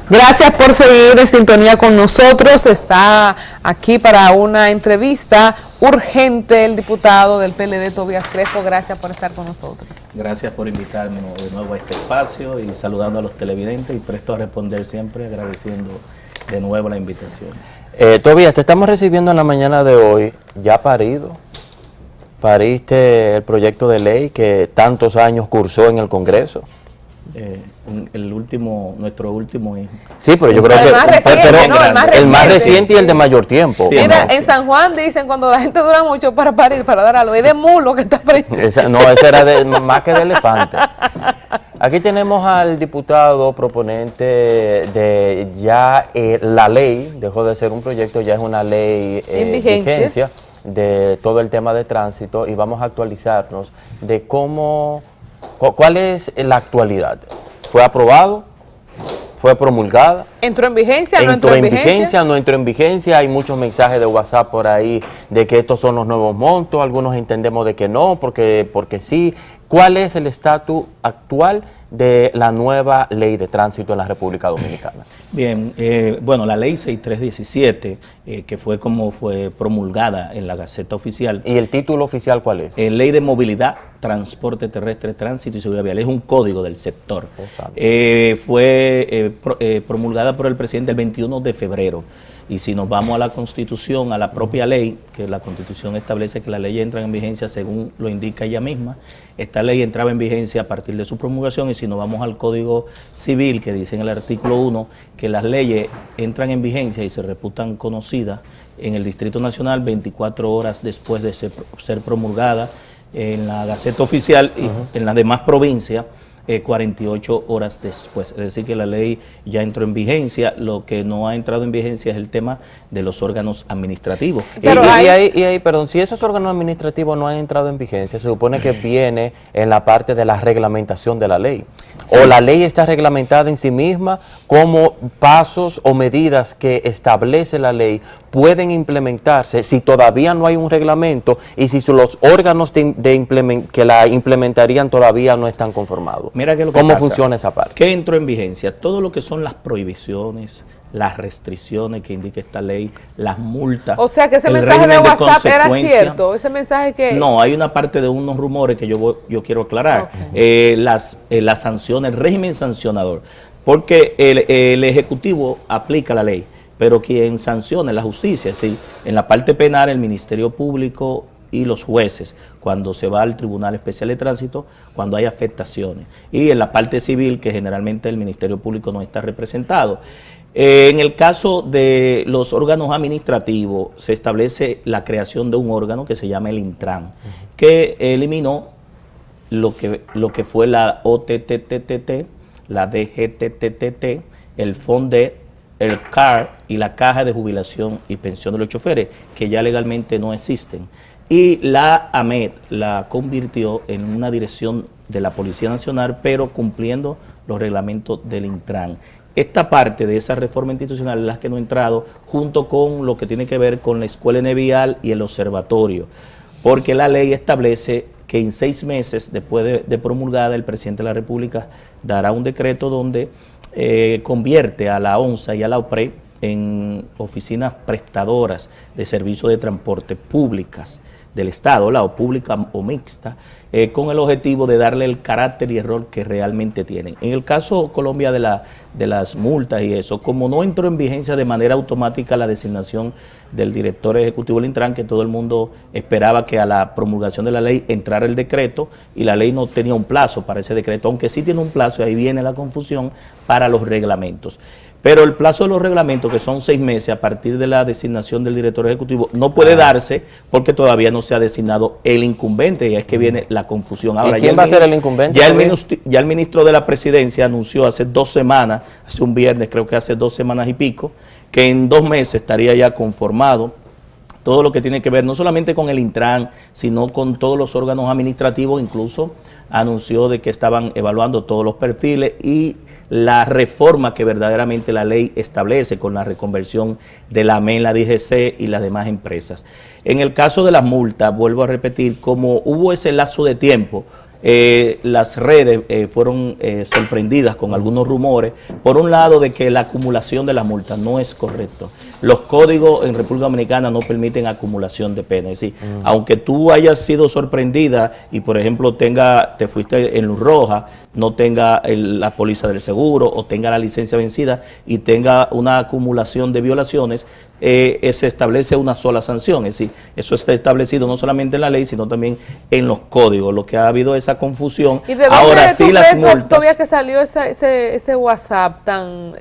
Gracias por seguir en sintonía con nosotros. Está aquí para una entrevista urgente el diputado del PLD, Tobías Crespo. Gracias por estar con nosotros. Gracias por invitarme de nuevo a este espacio y saludando a los televidentes y presto a responder siempre, agradeciendo de nuevo la invitación. Tobías, te estamos recibiendo en la mañana de hoy, ya parido. Pariste el proyecto de ley que tantos años cursó en el Congreso. Nuestro último hijo. Sí, pero yo creo que el más reciente y el de mayor tiempo. Sí, mira, en San Juan dicen cuando la gente dura mucho para parir, para dar algo, es de mulo que está pariendo. Ese era más que de elefante. Aquí tenemos al diputado proponente de ya la ley, dejó de ser un proyecto, ya es una ley en vigencia de todo el tema de tránsito, y vamos a actualizarnos de ¿cuál es la actualidad? ¿Fue aprobado? ¿Fue promulgada? ¿Entró en vigencia? ¿No entró en vigencia? No entró en vigencia. Hay muchos mensajes de WhatsApp por ahí de que estos son los nuevos montos. Algunos entendemos de que no, porque sí. ¿Cuál es el estatus actual de la nueva ley de tránsito en la República Dominicana? Bien, bueno, la ley 6317, que fue promulgada en la Gaceta Oficial. ¿Y el título oficial cuál es? Ley de Movilidad, Transporte Terrestre, Tránsito y Seguridad Vial. Es un código del sector. Fue promulgada por el presidente el 21 de febrero. Y si nos vamos a la Constitución, a la propia ley, que la Constitución establece que las leyes entran en vigencia según lo indica ella misma, esta ley entraba en vigencia a partir de su promulgación, y si nos vamos al Código Civil, que dice en el artículo 1 que las leyes entran en vigencia y se reputan conocidas en el Distrito Nacional 24 horas después de ser promulgada en la Gaceta Oficial y en las demás provincias, 48 horas después. Es decir, que la ley ya entró en vigencia. Lo que no ha entrado en vigencia es el tema de los órganos administrativos. Pero perdón, si esos órganos administrativos no han entrado en vigencia, se supone que viene en la parte de la reglamentación de la ley. Sí. O la ley está reglamentada en sí misma, como pasos o medidas que establece la ley pueden implementarse si todavía no hay un reglamento y si los órganos que la implementarían todavía no están conformados. Mira que ¿Cómo funciona esa parte? ¿Qué entró en vigencia? Todo lo que son las prohibiciones, las restricciones que indica esta ley, las multas. O sea que ese mensaje de WhatsApp era cierto, ese mensaje que... No, hay una parte de unos rumores que yo quiero aclarar. Okay. Las sanciones, el régimen sancionador, porque el Ejecutivo aplica la ley, pero quien sanciona es la justicia. ¿Sí? En la parte penal, el Ministerio Público y los jueces, cuando se va al Tribunal Especial de Tránsito, cuando hay afectaciones. Y en la parte civil, que generalmente el Ministerio Público no está representado. En el caso de los órganos administrativos, se establece la creación de un órgano que se llama el Intran, que eliminó lo que fue la OTTTT, la DGTTT, el FONDE, el CAR y la Caja de Jubilación y Pensión de los Choferes, que ya legalmente no existen. Y la AMET la convirtió en una dirección de la Policía Nacional, pero cumpliendo los reglamentos del Intran. Esta parte de esa reforma institucional es la que no ha entrado, junto con lo que tiene que ver con la Escuela Vial y el observatorio, porque la ley establece que en 6 meses después de promulgada, el presidente de la República dará un decreto donde convierte a la ONSA y a la OPRE en oficinas prestadoras de servicios de transporte públicas del Estado, o pública o mixta, con el objetivo de darle el carácter y el rol que realmente tienen. En el caso Colombia de las multas y eso, como no entró en vigencia de manera automática la designación del director ejecutivo del Intran, que todo el mundo esperaba que a la promulgación de la ley entrara el decreto, y la ley no tenía un plazo para ese decreto, aunque sí tiene un plazo, y ahí viene la confusión para los reglamentos. Pero el plazo de los reglamentos, que son 6 meses a partir de la designación del director ejecutivo, no puede darse porque todavía no se ha designado el incumbente, y es que viene la confusión. Ahora, ¿y quién va a ser el incumbente? Ya el ministro de la Presidencia anunció hace 2 semanas, hace un viernes, creo que hace 2 semanas y pico, que en 2 meses estaría ya conformado todo lo que tiene que ver no solamente con el Intran, sino con todos los órganos administrativos. Incluso anunció de que estaban evaluando todos los perfiles y la reforma que verdaderamente la ley establece con la reconversión de la AMEN, la DGC y las demás empresas. En el caso de las multas, vuelvo a repetir, como hubo ese lapso de tiempo las redes fueron sorprendidas con algunos rumores. Por un lado, de que la acumulación de las multas no es correcto. Los códigos en República Dominicana no permiten acumulación de pena. Es decir, aunque tú hayas sido sorprendida y, por ejemplo, te fuiste en luz roja, no tenga la póliza del seguro o tenga la licencia vencida y tenga una acumulación de violaciones, se establece una sola sanción. Es decir, eso está establecido no solamente en la ley, sino también en los códigos. Lo que ha habido esa confusión. ¿Y de dónde ahora sí las multas? Todavía que salió ese WhatsApp tan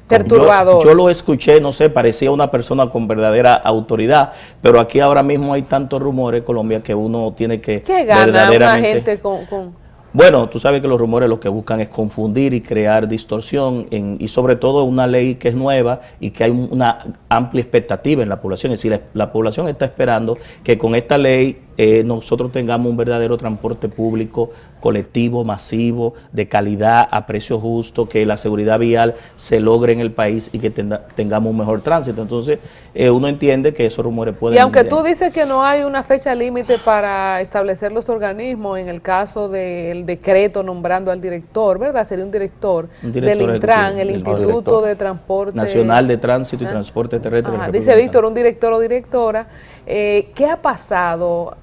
perturbador? Yo lo escuché, no sé, parecía una persona con verdadera autoridad, pero aquí ahora mismo hay tantos rumores, Colombia, que uno tiene que ¿Qué gana verdaderamente... una gente con...? Bueno, tú sabes que los rumores lo que buscan es confundir y crear distorsión, y sobre todo una ley que es nueva y que hay una amplia expectativa en la población. Es decir, la población está esperando que con esta ley nosotros tengamos un verdadero transporte público colectivo, masivo, de calidad, a precio justo, que la seguridad vial se logre en el país y que tengamos un mejor tránsito. Entonces, uno entiende que esos rumores pueden... Y aunque tú dices que no hay una fecha límite para establecer los organismos, en el caso del decreto nombrando al director, ¿verdad? Sería un director del Intran, el Instituto de Transporte Nacional de Tránsito y Transporte Terrestre. Dice Víctor, un director o directora. ¿Qué ha pasado?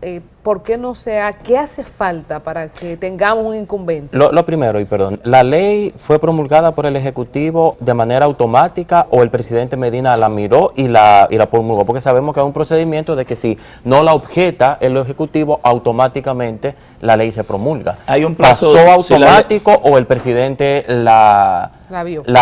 ¿Por qué no sea? ¿Qué hace falta para que tengamos un incumbente? Lo primero, y perdón, ¿la ley fue promulgada por el Ejecutivo de manera automática o el presidente Medina la miró y la promulgó? Porque sabemos que hay un procedimiento de que si no la objeta el Ejecutivo, automáticamente la ley se promulga. ¿Hay un plazo? ¿Pasó automático o el presidente la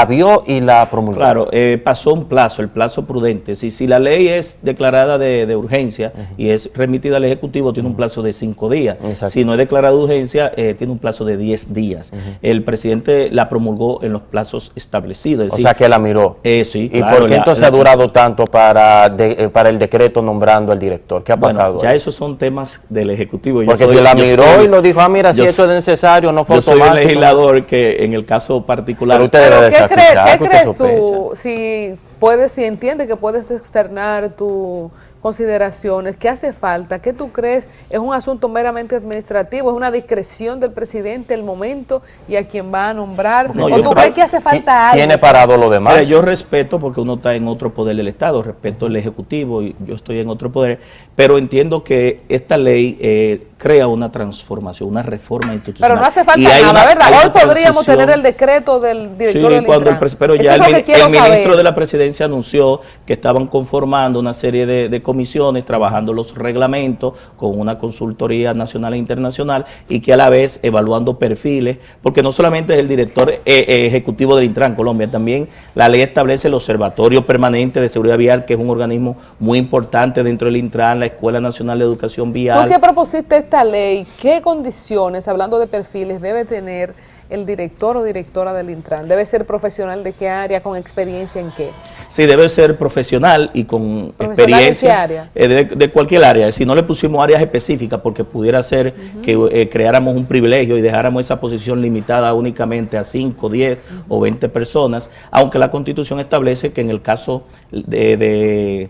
vio y la promulgó? Claro, pasó un plazo, el plazo prudente. Si la ley es declarada de urgencia y es remitida al Ejecutivo, tiene un plazo de 5 días. Exacto. Si no es declarada de urgencia, tiene un plazo de 10 días. El presidente la promulgó en los plazos establecidos. O sea que la miró. Sí, ¿Y claro, por qué entonces ha durado tanto para el decreto nombrando al director? ¿Qué ha pasado? Bueno, ya esos son temas del Ejecutivo. Porque si la miró y lo dijo, mira, si esto es necesario, no fue automático. Yo soy un legislador que en el caso particular... ¿Pero qué crees tú? Si entiendes que puedes externar tus consideraciones, ¿qué hace falta? ¿Qué tú crees? ¿Es un asunto meramente administrativo? ¿Es una discreción del presidente el momento y a quien va a nombrar? No, ¿O tú crees que hace falta algo? ¿Tiene parado lo demás? Mira, yo respeto, porque uno está en otro poder del Estado, respeto el Ejecutivo y yo estoy en otro poder, pero entiendo que esta ley crea una transformación, una reforma institucional. Pero no hace falta nada, ¿verdad? Hoy podríamos tener el decreto del director del Intran. Pero ya el ministro de la Presidencia anunció que estaban conformando una serie de comisiones, trabajando los reglamentos con una consultoría nacional e internacional y que a la vez evaluando perfiles, porque no solamente es el director ejecutivo del Intran Colombia, también la ley establece el Observatorio Permanente de Seguridad Vial, que es un organismo muy importante dentro del Intran, la Escuela Nacional de Educación Vial. ¿Tú qué propusiste esta ley? ¿Qué condiciones, hablando de perfiles, debe tener el director o directora del Intran? ¿Debe ser profesional de qué área, con experiencia en qué? Sí, debe ser profesional y con experiencia. ¿En qué área? De cualquier área. Si no le pusimos áreas específicas, porque pudiera ser que creáramos un privilegio y dejáramos esa posición limitada únicamente a 5, 10 o 20 personas, aunque la Constitución establece que en el caso de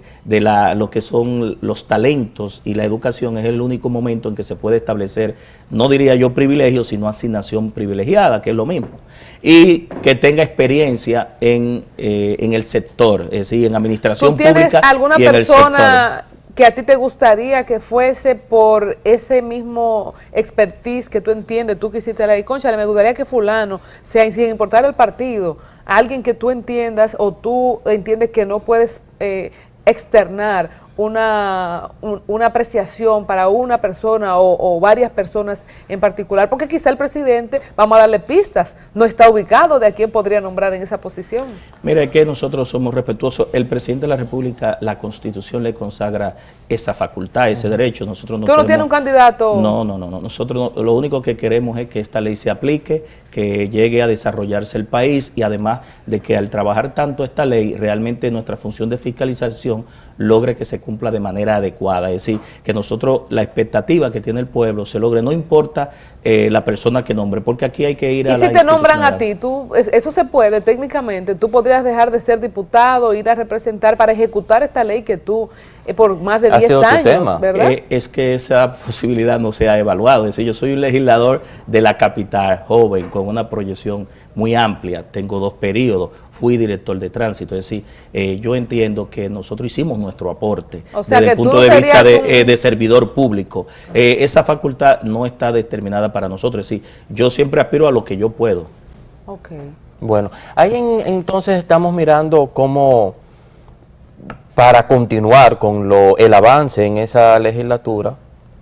lo que son los talentos y la educación es el único momento en que se puede establecer, no diría yo privilegio, sino asignación privilegiada, que es lo mismo. Y que tenga experiencia en el sector, es decir, en administración pública. ¿Tú tienes alguna persona que a ti te gustaría que fuese por ese mismo expertise que tú entiendes, tú que hiciste la ley? Concha, me gustaría que fulano, sea sin importar el partido, alguien que tú entiendas o tú entiendes que no puedes externar una apreciación para una persona o varias personas en particular, porque quizá el presidente, vamos a darle pistas, no está ubicado de a quién podría nombrar en esa posición. Mira, es que nosotros somos respetuosos. El presidente de la República, la Constitución le consagra esa facultad, ese derecho. Nosotros ¿Tú no tienes un candidato? No. Nosotros lo único que queremos es que esta ley se aplique, que llegue a desarrollarse el país y además de que al trabajar tanto esta ley, realmente nuestra función de fiscalización logre que se cumpla de manera adecuada. Es decir, que nosotros, la expectativa que tiene el pueblo se logre, no importa la persona que nombre, porque aquí hay que ir a la institucionalidad. ¿Y si te nombran a ti, eso se puede técnicamente? ¿Tú podrías dejar de ser diputado, ir a representar para ejecutar esta ley que tú por más de Ha 10 sido tu años, tema. ¿verdad? Es que esa posibilidad no se ha evaluado. Es decir, yo soy un legislador de la capital, joven, con una proyección muy amplia. Tengo 2 periodos, fui director de tránsito. Es decir, yo entiendo que nosotros hicimos nuestro aporte O sea, desde que el tú punto de vista serías de servidor público. Esa facultad no está determinada para nosotros. Es decir, yo siempre aspiro a lo que yo puedo. Ok. Bueno, ahí entonces estamos mirando cómo, para continuar con el avance en esa legislatura,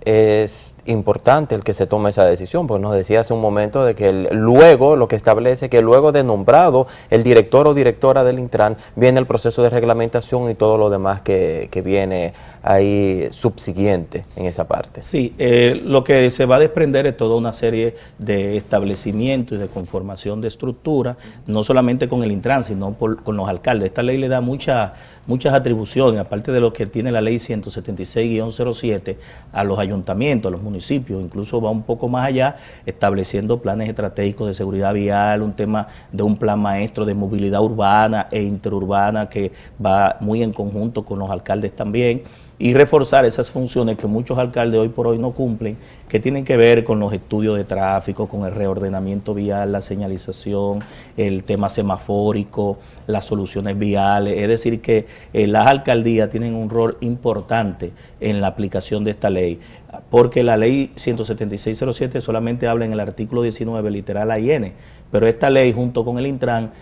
es importante el que se tome esa decisión, porque nos decía hace un momento de que luego, lo que establece que luego de nombrado el director o directora del Intran, viene el proceso de reglamentación y todo lo demás que viene ahí subsiguiente en esa parte. Sí, lo que se va a desprender es toda una serie de establecimientos y de conformación de estructura, no solamente con el Intran, sino con los alcaldes. Esta ley le da muchas atribuciones, aparte de lo que tiene la ley 176-07, a los ayuntamientos, a los municipios, incluso va un poco más allá, estableciendo planes estratégicos de seguridad vial, un tema de un plan maestro de movilidad urbana e interurbana que va muy en conjunto con los alcaldes también, y reforzar esas funciones que muchos alcaldes hoy por hoy no cumplen, que tienen que ver con los estudios de tráfico, con el reordenamiento vial, la señalización, el tema semafórico, las soluciones viales. Es decir que las alcaldías tienen un rol importante en la aplicación de esta ley, porque la ley 176-07 solamente habla en el artículo 19, literal A y N, pero esta ley junto con el Intran,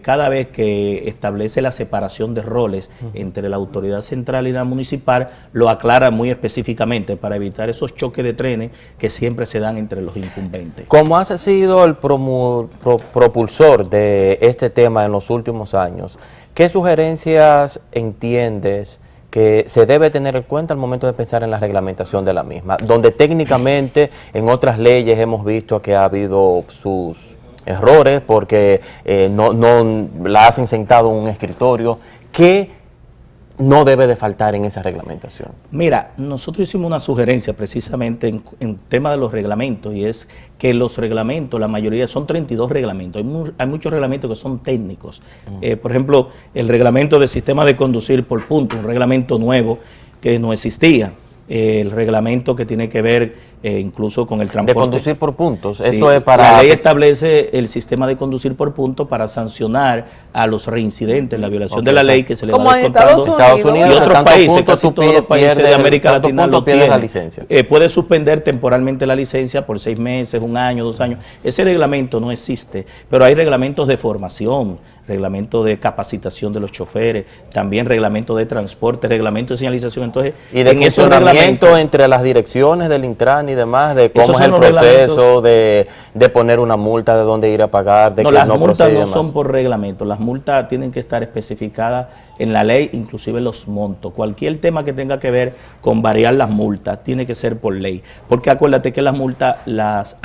cada vez que establece la separación de roles entre la autoridad central y la municipal, lo aclara muy específicamente para evitar esos choques de trenes que siempre se dan entre los incumbentes. Como has sido el propulsor de este tema en los últimos años, ¿qué sugerencias entiendes que se debe tener en cuenta al momento de pensar en la reglamentación de la misma? Donde técnicamente en otras leyes hemos visto que ha habido sus errores porque no la hacen sentado en un escritorio. ¿Qué no debe de faltar en esa reglamentación? Mira, nosotros hicimos una sugerencia precisamente en tema de los reglamentos, y es que los reglamentos, la mayoría, son 32 reglamentos, hay muchos reglamentos que son técnicos. Por ejemplo, el reglamento de sistema de conducir por punto, un reglamento nuevo que no existía. El reglamento que tiene que ver incluso con el transporte. De conducir por puntos, Sí, eso es para... La ley establece el sistema de conducir por puntos para sancionar a los reincidentes en la violación de la ley, que se le Como va en descontando. Estados Unidos, Y otros tantos países, puntos casi tú todos los países de América tantos Latina puntos lo pierdes tienen. la licencia. Puede suspender temporalmente la licencia por 6 meses, 1 año, 2 años. Ese reglamento no existe, pero hay reglamentos de formación, reglamento de capacitación de los choferes, también reglamento de transporte, reglamento de señalización. Entonces, y de en esos funcionamiento reglamentos, entre las direcciones del Intran y demás, de cómo Esos es el son los proceso de poner una multa, de dónde ir a pagar, de no, que las no multas procede y no demás. son por reglamento, las multas tienen que estar especificadas en la ley, inclusive los montos. Cualquier tema que tenga que ver con variar las multas tiene que ser por ley, porque acuérdate que las multas las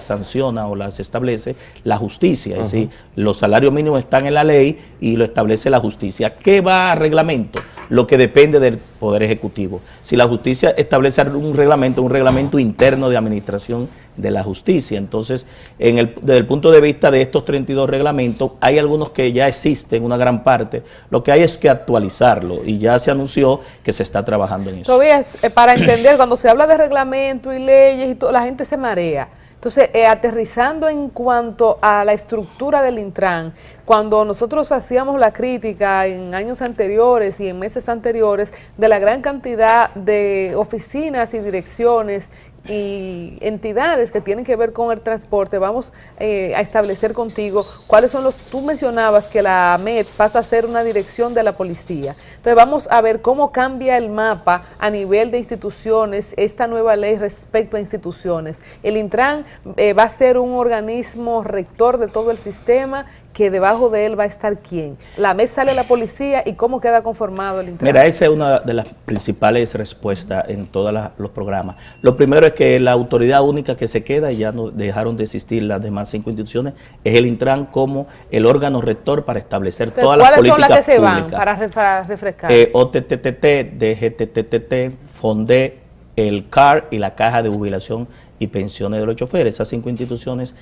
sanciona o las establece la justicia, es decir, los salarios mínimos están en la ley y lo establece la justicia. ¿Qué va a reglamento? Lo que depende del Poder Ejecutivo. Si la justicia establece un reglamento interno de administración de la justicia. Entonces, desde el punto de vista de estos 32 reglamentos, hay algunos que ya existen, una gran parte. Lo que hay es que actualizarlo, y ya se anunció que se está trabajando en eso. Tobias, para entender, cuando se habla de reglamento y leyes y todo, la gente se marea. Entonces, aterrizando en cuanto a la estructura del Intran, cuando nosotros hacíamos la crítica en años anteriores y en meses anteriores de la gran cantidad de oficinas y direcciones y entidades que tienen que ver con el transporte, vamos a establecer contigo cuáles son tú mencionabas que la AMET pasa a ser una dirección de la policía. Entonces vamos a ver cómo cambia el mapa a nivel de instituciones, esta nueva ley respecto a instituciones. El Intran va a ser un organismo rector de todo el sistema, que debajo de él va a estar ¿quién? La AMET sale a la policía, y ¿cómo queda conformado el Intran? Mira, esa es una de las principales respuestas en todos los programas. Lo primero es que la autoridad única que se queda, y ya no dejaron de existir las demás 5 instituciones, es el Intran como el órgano rector para establecer todas las políticas públicas. ¿Cuáles son las que se van para refrescar? OTTT, DGTTT, FONDE, el CAR y la Caja de Jubilación y Pensiones de los Choferes. Esas 5 instituciones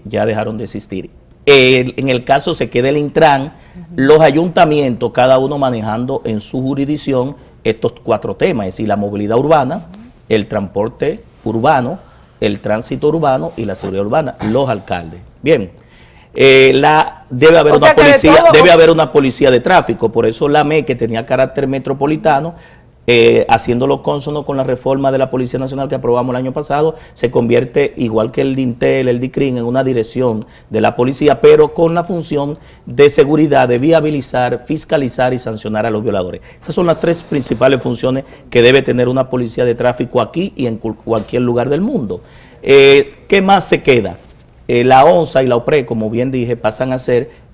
ya dejaron de existir. En el caso se queda el Intran, los ayuntamientos, cada uno manejando en su jurisdicción estos 4 temas, es decir, la movilidad urbana, el transporte urbano, el tránsito urbano y la seguridad urbana, los alcaldes. Bien, debe haber una policía de tráfico, por eso la ME, que tenía carácter metropolitano, haciéndolo cónsono con la reforma de la Policía Nacional que aprobamos el año pasado, se convierte, igual que el DINTEL, el DICRIN, en una dirección de la policía, pero con la función de seguridad, de viabilizar, fiscalizar y sancionar a los violadores. Esas son las 3 principales funciones que debe tener una policía de tráfico aquí y en cualquier lugar del mundo. ¿Qué más se queda? La ONSA y la OPRE, como bien dije, pasan a ser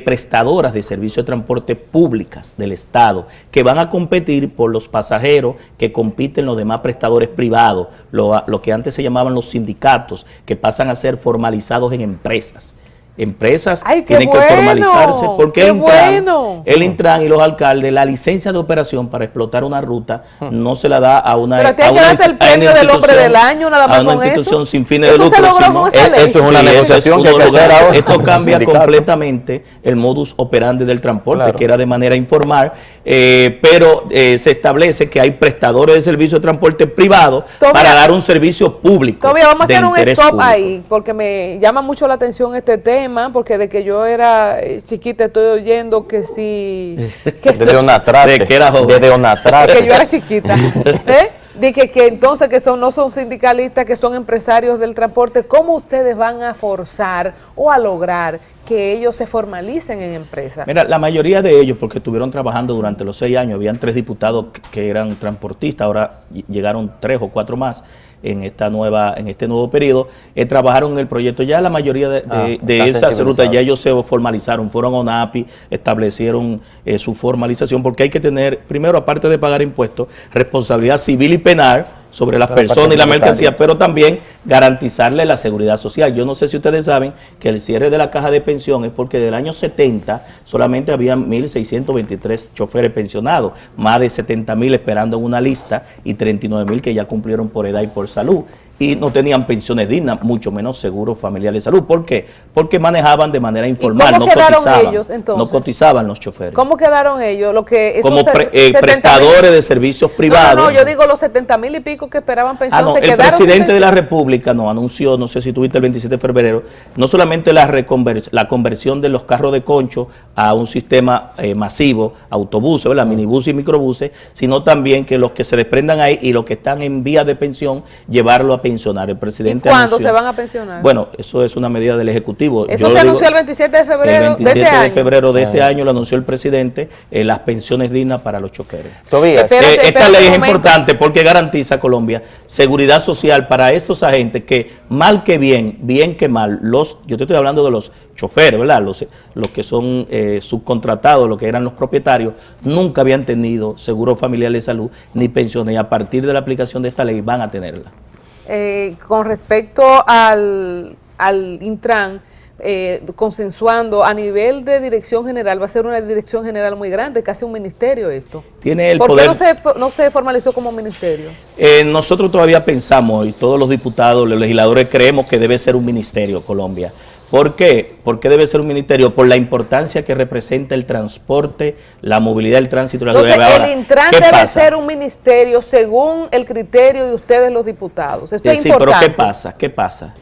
prestadoras de servicios de transporte públicas del Estado, que van a competir por los pasajeros que compiten los demás prestadores privados, lo que antes se llamaban los sindicatos, que pasan a ser formalizados en empresas. Empresas tienen que formalizarse porque el Intran y los alcaldes, la licencia de operación para explotar una ruta no se la da a una pero tiene que darse el premio del hombre del año, nada más, a una institución eso. sin fines de lucro. Eso es una negociación que hay que hacer ahora. Esto cambia completamente el modus operandi del transporte, claro, que era de manera informal, pero se establece que hay prestadores de servicios de transporte privados para dar un servicio público. Todavía vamos a hacer un stop ahí, porque me llama mucho la atención este tema, porque de que yo era chiquita estoy oyendo que sí... Desde Onatrate. Que era joven. Desde Onatrate. Que yo era chiquita. De que entonces que no son sindicalistas, que son empresarios del transporte. ¿Cómo ustedes van a forzar o a lograr que ellos se formalicen en empresas? Mira, la mayoría de ellos, porque estuvieron trabajando durante los 6 años, habían 3 diputados que eran transportistas, ahora llegaron 3 o 4 más en este nuevo periodo, trabajaron en el proyecto. Ya la mayoría de esas rutas ya ellos se formalizaron, fueron a ONAPI, establecieron su formalización, porque hay que tener, primero, aparte de pagar impuestos, responsabilidad civil y penal sobre las personas y la mercancía, pero también garantizarle la seguridad social. Yo no sé si ustedes saben que el cierre de la caja de pensión es porque del año 70 solamente habían 1.623 choferes pensionados, más de 70.000 esperando en una lista y 39.000 que ya cumplieron por edad y por salud. Y no tenían pensiones dignas, mucho menos seguros familiares de salud. ¿Por qué? Porque manejaban de manera informal, no cotizaban. Ellos, entonces? No cotizaban los choferes. ¿Cómo quedaron ellos? Como prestadores de servicios privados. No, yo digo los 70.000 y pico que esperaban pensión, se quedaron. El presidente de la República anunció, no sé si tuviste el 27 de febrero, no solamente la conversión de los carros de concho a un sistema masivo, autobuses, ¿verdad? Minibuses y microbuses, sino también que los que se desprendan ahí y los que están en vía de pensión, llevarlo a pensionar. El presidente ¿Y cuándo se van a pensionar? Bueno, eso es una medida del Ejecutivo. Eso se anunció el 27 de febrero de este año. El 27 de febrero de este año lo anunció el presidente, las pensiones dignas para los choferes. Esta ley es importante porque garantiza a Colombia seguridad social para esos agentes que, mal que bien, bien que mal, yo te estoy hablando de los choferes, ¿verdad? Los que son subcontratados, los que eran los propietarios, nunca habían tenido seguro familiar de salud ni pensiones, y a partir de la aplicación de esta ley van a tenerla. Con respecto al Intran, consensuando a nivel de dirección general, va a ser una dirección general muy grande, casi un ministerio esto. Tiene el ¿Por poder. qué no se formalizó como ministerio? Nosotros todavía pensamos, y todos los diputados, los legisladores, creemos que debe ser un ministerio, Colombia. ¿Por qué? ¿Por qué debe ser un ministerio? Por la importancia que representa el transporte, la movilidad, el tránsito y la seguridad. Entonces, el Intran debe ser un ministerio según el criterio de ustedes los diputados. Esto es importante. Pero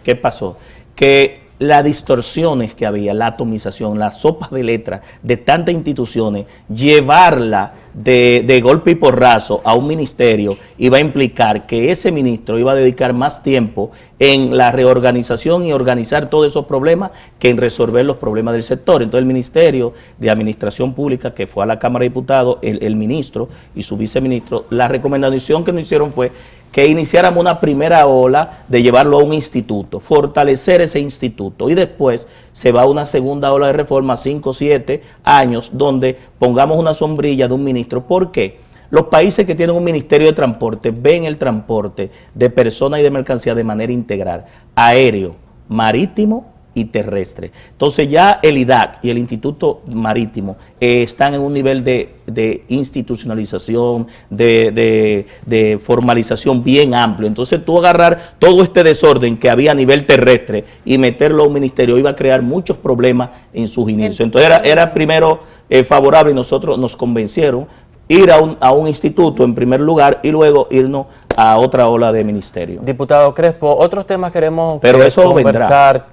¿qué pasó? Que las distorsiones que había, la atomización, la sopa de letras de tantas instituciones, llevarla de golpe y porrazo a un ministerio iba a implicar que ese ministro iba a dedicar más tiempo en la reorganización y organizar todos esos problemas que en resolver los problemas del sector. Entonces el Ministerio de Administración Pública, que fue a la Cámara de Diputados, el ministro y su viceministro, la recomendación que nos hicieron fue que iniciáramos una primera ola de llevarlo a un instituto, fortalecer ese instituto, y después se va a una segunda ola de reforma, 5 o 7 años, donde pongamos una sombrilla de un ministro. ¿Por qué? Los países que tienen un ministerio de transporte ven el transporte de personas y de mercancías de manera integral, aéreo, marítimo y terrestre. Entonces ya el IDAC y el Instituto Marítimo están en un nivel de institucionalización, de formalización bien amplio. Entonces tú agarrar todo este desorden que había a nivel terrestre y meterlo a un ministerio iba a crear muchos problemas en sus inicios. Entonces era primero favorable, y nosotros nos convencieron ir a un instituto en primer lugar y luego irnos a otra ola de ministerio. Diputado Crespo, otros temas queremos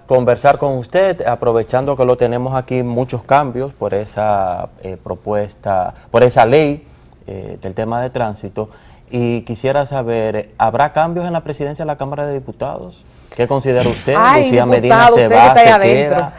conversar con usted, aprovechando que lo tenemos aquí, muchos cambios por esa propuesta, por esa ley del tema de tránsito, y quisiera saber, ¿habrá cambios en la presidencia de la Cámara de Diputados? ¿Qué considera usted? Ay, Lucía diputado, Medina se usted va, que está se ahí queda.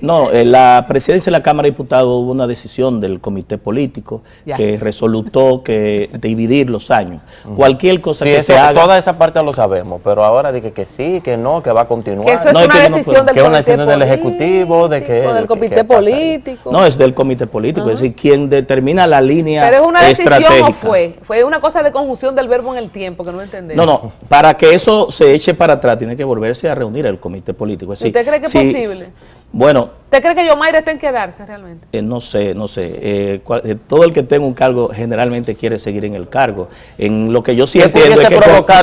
No, en la presidencia de la Cámara de Diputados hubo una decisión del comité político Ya. que resolutó que dividir los años. Cualquier cosa Sí, que se haga... toda esa parte lo sabemos, pero ahora dije que sí, que no, que va a continuar. Que eso es No, es una que yo no decisión puedo. del Que es una comité decisión del Ejecutivo, de que- del de que- comité ¿qué pasa ahí? político. No, es del comité político, es decir, quien determina la línea Pero es una decisión estratégica. o fue una cosa de conjunción del verbo en el tiempo que no entendemos. No, para que eso se eche para atrás tiene que volverse a reunir el comité político. Es decir, ¿Usted cree que es si- posible? Bueno, ¿Usted cree que Yomaira está en quedarse realmente? no sé. Todo el que tenga un cargo generalmente quiere seguir en el cargo. En lo que yo sí ¿Qué entiendo es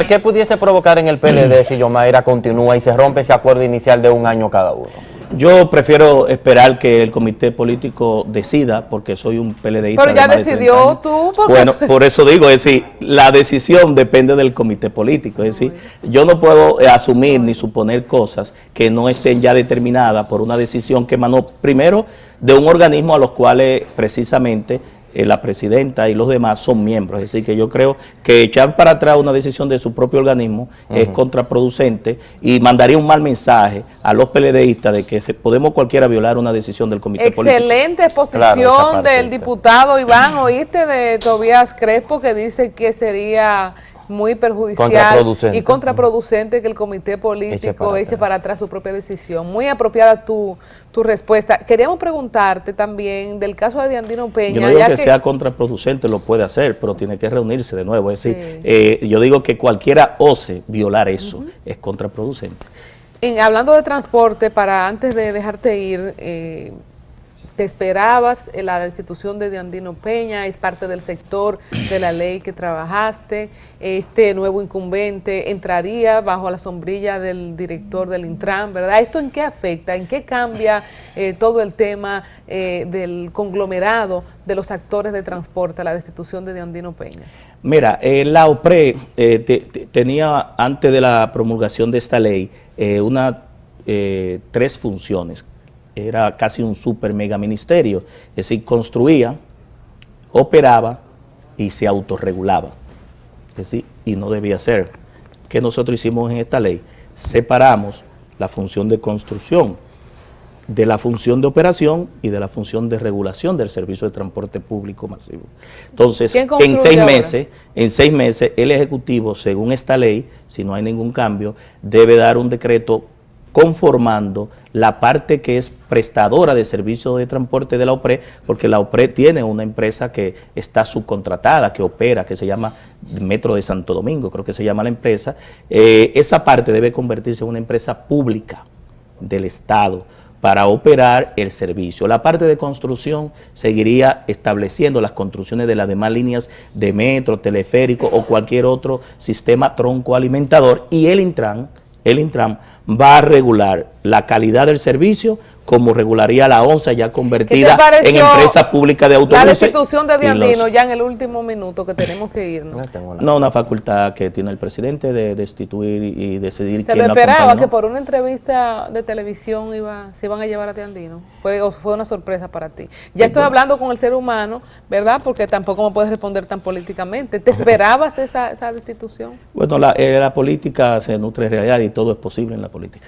¿Qué pudiese provocar en el PLD si Yomaira continúa y se rompe ese acuerdo inicial de 1 año cada uno? yo prefiero esperar que el comité político decida, porque soy un PLDista. Pero ya de más de 30 decidió años. tú, porque- Bueno, por eso digo, es decir, la decisión depende del comité político. Es decir, yo no puedo asumir ni suponer cosas que no estén ya determinadas por una decisión que emanó primero de un organismo a los cuales precisamente la presidenta y los demás son miembros. Es decir, que yo creo que echar para atrás una decisión de su propio organismo es contraproducente y mandaría un mal mensaje a los PLDistas de que podemos cualquiera violar una decisión del comité político. Excelente exposición Claro, esa parte del está. diputado Iván, oíste, de Tobías Crespo, que dice que sería muy perjudicial Contraproducente. y contraproducente que el comité político eche para atrás su propia decisión. Muy apropiada tu respuesta. Queríamos preguntarte también del caso de Diandino Peña. Yo no digo ya que sea contraproducente, lo puede hacer, pero tiene que reunirse de nuevo. Es Sí. decir, yo digo que cualquiera ose violar eso, es contraproducente. Hablando de transporte, para antes de dejarte ir, ¿te esperabas la destitución de Diandino Peña? ¿Es parte del sector de la ley que trabajaste? ¿Este nuevo incumbente entraría bajo la sombrilla del director del Intran, verdad? ¿Esto en qué afecta? ¿En qué cambia todo el tema del conglomerado de los actores de transporte, la destitución de Diandino Peña? Mira, la OPRE tenía, antes de la promulgación de esta ley, 3 funciones. Era casi un super mega ministerio, es decir, construía, operaba y se autorregulaba. Es decir, y no debía ser. ¿Qué nosotros hicimos en esta ley? Separamos la función de construcción de la función de operación y de la función de regulación del servicio de transporte público masivo. Entonces, ¿Quién en construye ahora? en 6 meses, el Ejecutivo, según esta ley, si no hay ningún cambio, debe dar un decreto conformando la parte que es prestadora de servicios de transporte de la OPRE, porque la OPRE tiene una empresa que está subcontratada, que opera, que se llama Metro de Santo Domingo, creo que se llama la empresa. Esa parte debe convertirse en una empresa pública del Estado para operar el servicio. La parte de construcción seguiría estableciendo las construcciones de las demás líneas de metro, teleférico o cualquier otro sistema tronco alimentador, y el Intran va a regular la calidad del servicio como regularía la ONSA, ya convertida en empresa pública de autobuses. La destitución de Diandino ya en el último minuto, que tenemos que irnos. No, una facultad que tiene el presidente de destituir y decidir ¿Se quién lo lo esperaba acompaña, que no? por una entrevista de televisión se iban a llevar a Diandino? ¿Fue una sorpresa para ti? Ya estoy hablando con el ser humano, ¿verdad? Porque tampoco me puedes responder tan políticamente. ¿Te esperabas esa destitución? Bueno, la política se nutre de realidad y todo es posible en la política.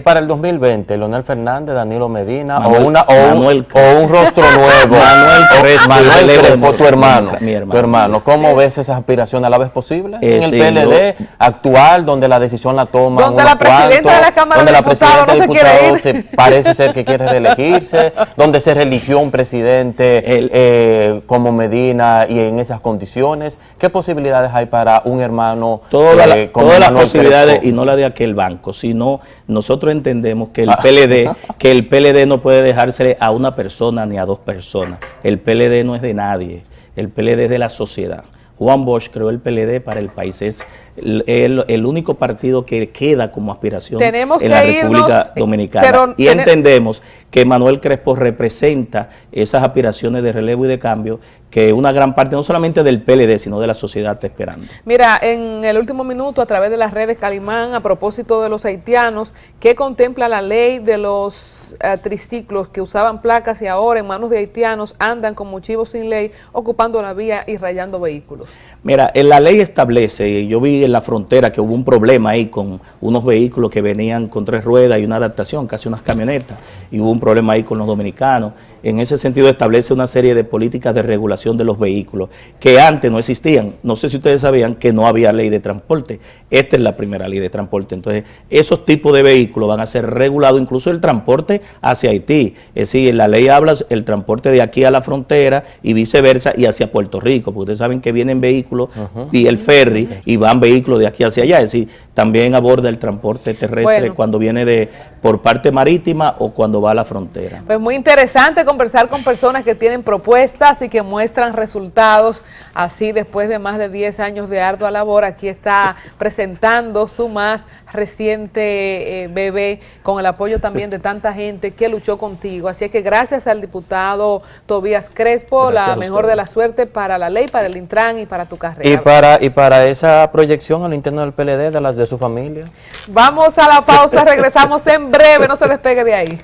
Para el 2020, Leonel Fernández, Danilo Medina Manuel o un rostro nuevo. Manuel Crespo, Manuel Leo Crespo, de tu hermano. mi hermano. Tu hermano. ¿Cómo ves esas aspiraciones? ¿La ves posible? En el Sí, PLD actual, donde la decisión la toma Donde la presidenta de la Cámara de Diputados no se quiere ir. Parece ser que quiere reelegirse, donde se religió un presidente como Medina y en esas condiciones. ¿Qué posibilidades hay para un hermano Todas las Manuel posibilidades, Crespo? y no la de aquel banco, sino nosotros entendemos que el PLD no puede dejársele a una persona ni a 2 personas. El PLD no es de nadie, el PLD es de la sociedad. Juan Bosch creó el PLD para el país, es el único partido que queda como aspiración Tenemos en que la República irnos, Dominicana. pero Y entendemos que Manuel Crespo representa esas aspiraciones de relevo y de cambio que una gran parte, no solamente del PLD, sino de la sociedad está esperando. Mira, en el último minuto, a través de las redes, Calimán, a propósito de los haitianos, ¿qué contempla la ley de los triciclos que usaban placas y ahora en manos de haitianos andan como chivos sin ley, ocupando la vía y rayando vehículos? Mira, la ley establece, yo vi en la frontera que hubo un problema ahí con unos vehículos que venían con 3 ruedas y una adaptación, casi unas camionetas, y hubo un problema ahí con los dominicanos. En ese sentido establece una serie de políticas de regulación de los vehículos que antes no existían. No sé si ustedes sabían que no había ley de transporte. Esta es la primera ley de transporte. Entonces, esos tipos de vehículos van a ser regulados, incluso el transporte hacia Haití. Es decir, la ley habla el transporte de aquí a la frontera y viceversa y hacia Puerto Rico, porque ustedes saben que vienen vehículos y el ferry y van vehículos de aquí hacia allá. Es decir, también aborda el transporte terrestre cuando viene por parte marítima o cuando va a la frontera. Pues muy interesante conversar con personas que tienen propuestas y que muestran resultados. Así, después de más de 10 años de ardua labor, aquí está presentando su más reciente bebé, con el apoyo también de tanta gente que luchó contigo. Así que gracias al diputado Tobías Crespo, la mejor de la suerte para la ley, para el Intran y para tu carrera. Y para esa proyección al interno del PLD de las de su familia. Vamos a la pausa, regresamos en breve, no se despegue de ahí.